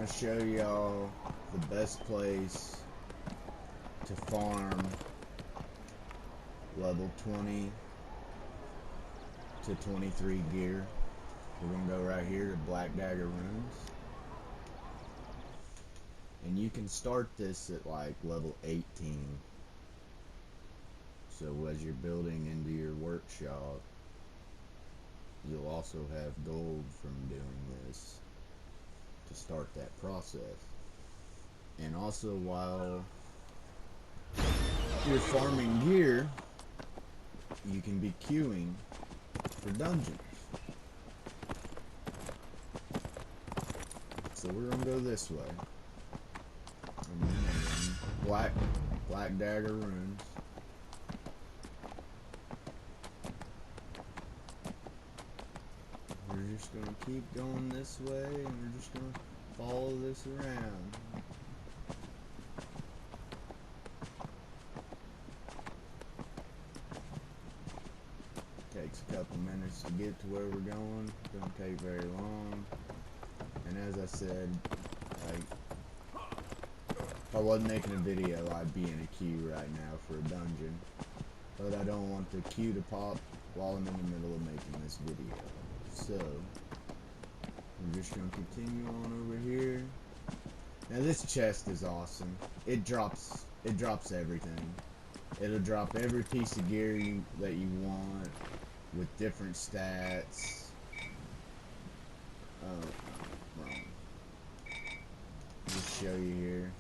want to show y'all the best place to farm level 20 to 23 gear. We're going to go right here to Black Dagger Runes. And you can start this at like level 18. So as you're building into your workshop, you'll also have gold from doing this to start that process. And also while you're farming gear, you can be queuing for dungeons. So we're gonna go this way. Black Dagger Runes. We're just gonna keep going this way, and we're just gonna follow this around. Takes a couple minutes to get to where we're going. Don't take very long. And as I said, like, if I wasn't making a video, I'd be in a queue right now for a dungeon. But I don't want the queue to pop while I'm in the middle of making this video. So, we're just going to continue on over here. Now this chest is awesome. It drops everything. It'll drop every piece of gear that you want with different stats. Oh, wrong. Just show you here.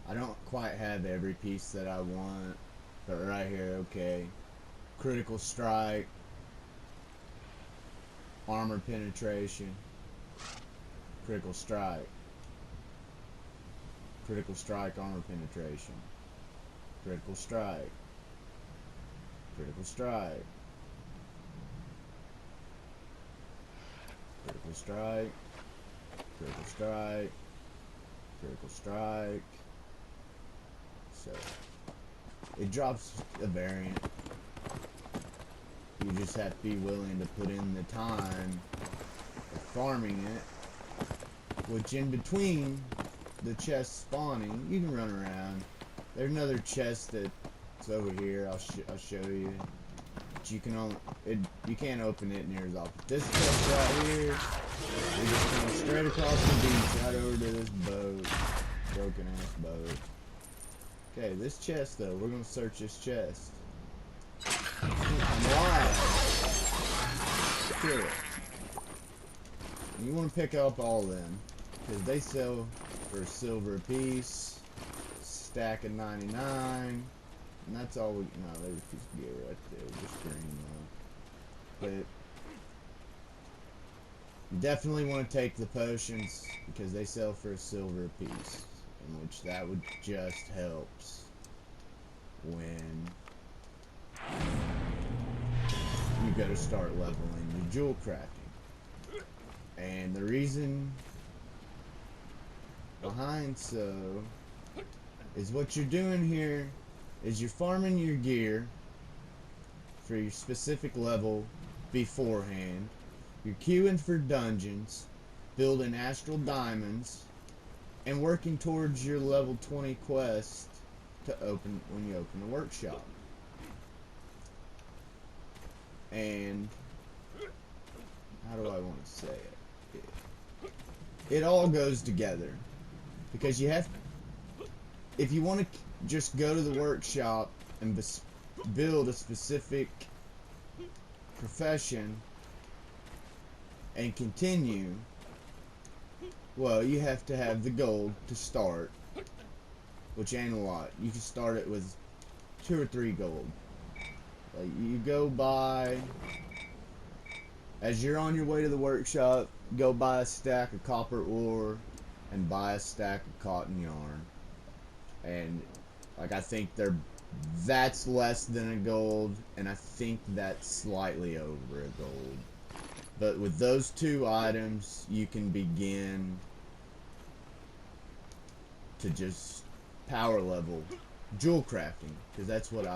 I don't quite have every piece that I want, but right here, okay. Critical strike, armor penetration, critical strike, armor penetration, critical strike, critical strike, critical strike, critical strike, critical strike. So it drops a variant. You just have to be willing to put in the time of farming it, which in between the chest spawning, you can run around. There's another chest that's over here. I'll show you. But you can you can't open it near as often. This chest right here, we're just going straight across the beach right over to this boat, broken ass boat. Okay, this chest though, we're gonna search this chest. I'm live. Kill it. You want to pick up all of them, because they sell for silver a piece, stack of 99, and that's all we. No, there's a piece of gear right there, just green though. But you definitely want to take the potions because they sell for a silver a piece, in which that would just helps when you gotta start leveling your jewel crafting. And the reason behind so is what you're doing here is you're farming your gear for your specific level beforehand. You're queuing for dungeons, building astral diamonds, and working towards your level 20 quest to open when you open the workshop. And how do I want to say it? It all goes together, because you have, if you want to just go to the workshop and build a specific profession and continue, well, you have to have the gold to start, which ain't a lot. You can start it with 2 or 3 gold. Like, you go buy, as you're on your way to the workshop, go buy a stack of copper ore and buy a stack of cotton yarn. And, like, I think that's less than a gold, and I think that's slightly over a gold. But with those 2 items, you can begin to just power level jewel crafting, because that's what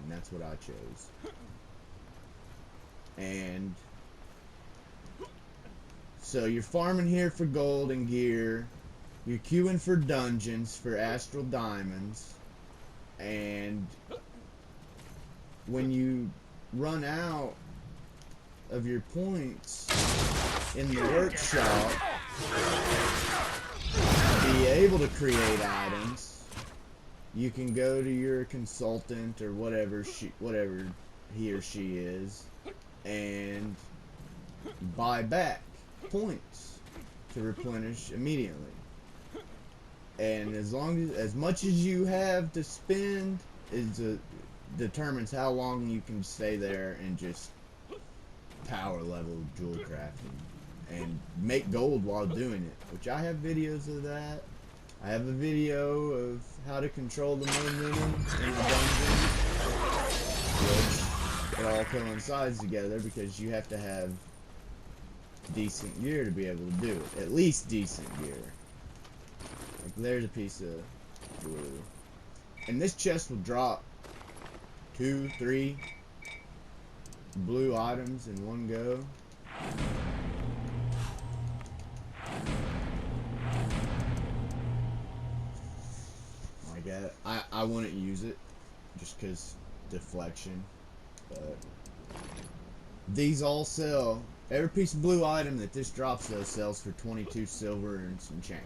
that's what I chose. And So you're farming here for gold and gear. You're queuing for dungeons for astral diamonds. And when you run out of your points in the workshop to be able to create items, you can go to your consultant or whatever he or she is and buy back points to replenish immediately. And as much as you have to spend determines how long you can stay there and just power level jewel crafting and make gold while doing it, which I have videos of that. I have a video of how to control the momentum in the dungeon, which it all coincides together because you have to have decent gear to be able to do it. At least decent gear. Like there's a piece of blue. And this chest will drop 2, 3 blue items in one go. I wouldn't use it just because deflection, but these all sell. Every piece of blue item that this drops though sells for 22 silver and some change.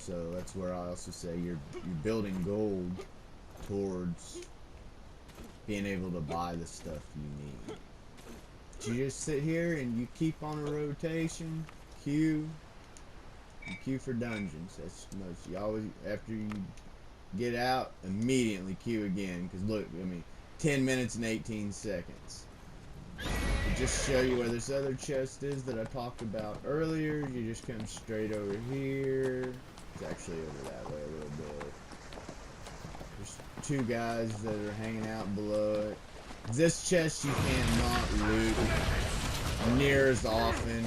So that's where I also say you're building gold towards being able to buy the stuff you need. You just sit here and you keep on a rotation, queue. You queue for dungeons. That's most. You always, after you get out, immediately queue again. Because look, I mean, 10 minutes and 18 seconds. To just show you where this other chest is that I talked about earlier, you just come straight over here. It's actually over that way a little bit. There's 2 guys that are hanging out below it. This chest you cannot loot near as often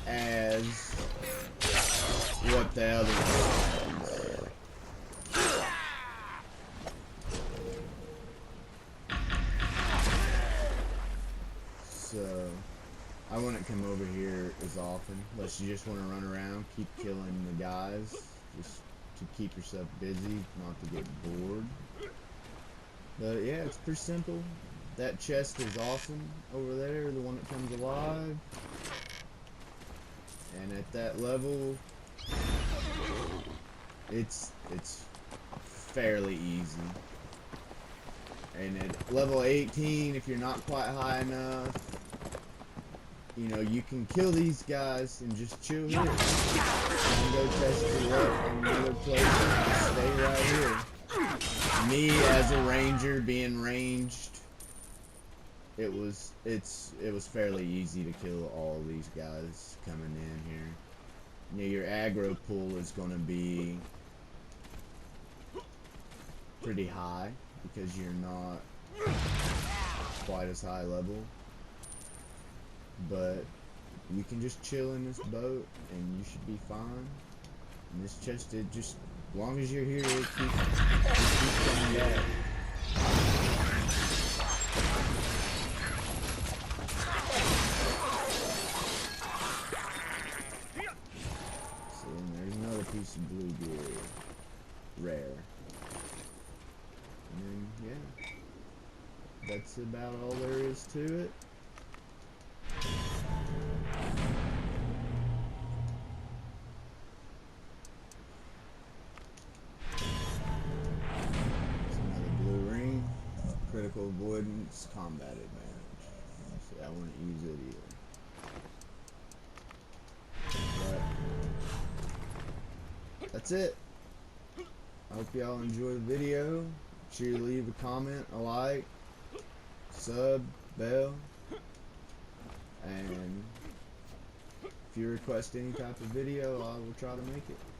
as what the other one is. So I wouldn't come over here as often unless you just want to run around, keep killing the guys, just to keep yourself busy, not to get bored. But yeah, it's pretty simple. That chest is awesome over there, the one that comes alive. And at that level, it's fairly easy. And at level 18, if you're not quite high enough, you know, you can kill these guys and just chill here. And go test your luck in another place and just stay right here. Me as a ranger being ranged, it was fairly easy to kill all these guys coming in here. You know, your aggro pool is going to be pretty high because you're not quite as high level, but you can just chill in this boat and you should be fine. And this chest, it just, as long as you're here, it keeps coming back. See, and there's another piece of blue gear. Rare. And then, yeah. That's about all there is to it. Critical avoidance, combat advantage. See, I wouldn't use it either. But that's it. I hope y'all enjoy the video. Make sure you leave a comment, a like, sub, bell, and if you request any type of video, I will try to make it.